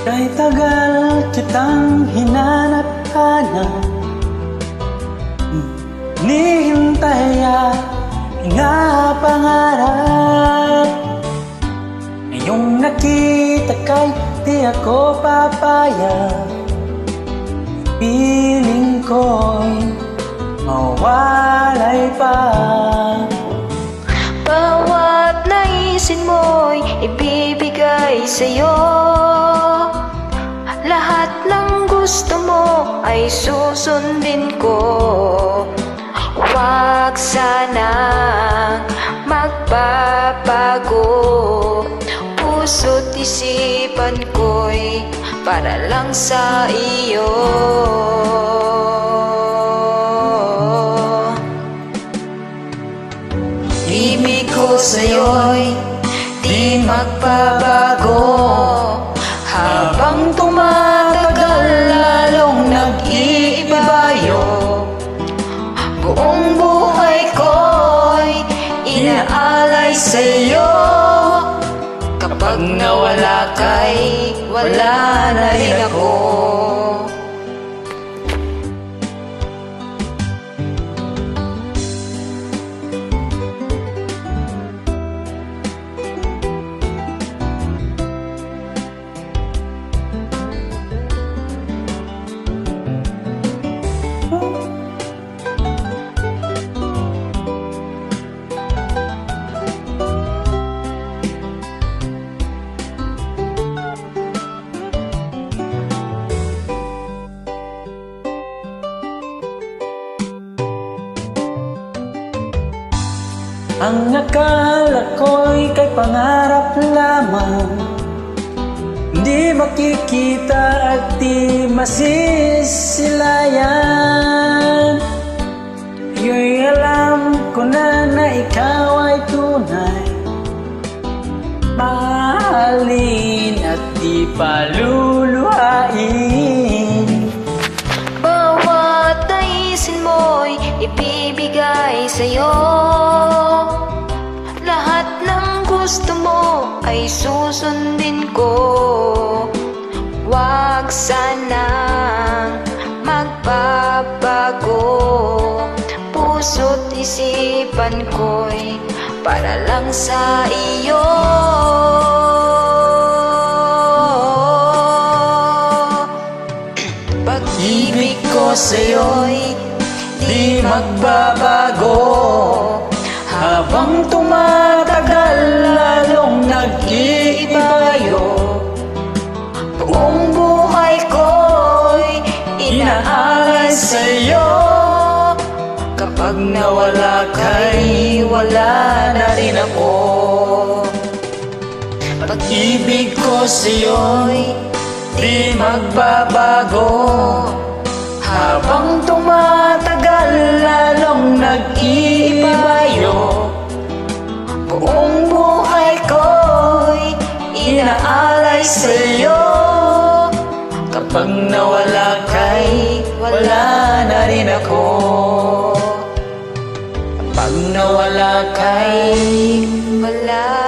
Kay tagal kitang hinanap-hanap, hinihintay at pinapangarap. Ngayong nakita kay di ako papayag, piling ko'y mawalay pa. Bawat naisin mo'y ibibigay sa'yo, lahat ng gusto mo ay susundin ko. Huwag sanang magbabago, puso't isipan ko'y para lang sa iyo. Ibig ko sa'yo'y di magbabago, habang tumatagal lalong nag-iibayo. Buong buhay ko'y inaalay sa'yo, kapag nawala ka'y wala na rin ako. Ang akala ko'y kay pangarap lamang, di makikita at di masisilayan. Ngayon alam ko na ikaw ay tunay, mahalin at di paluluhain. Bawat naisin mo'y ibibigay sa'yo, lahat ng gusto mo ay susundin ko. Huwag sanang magbabago, puso't isipan ko'y para lang sa iyo. Pag-ibig ko sa'yo'y di magbabago, habang tumatagal lalong nag-iibayo. Buong buhay ko'y inaalay sa'yo, kapag nawala ka'y wala na rin ako. Pag-ibig ko sa'yo'y di magbabago, habang tumatagal lalong nag-iibayo. Buong buhay ko'y inaalay sa'yo, kapag nawala ka'y wala na rin ako. Kapag nawala ka'y wala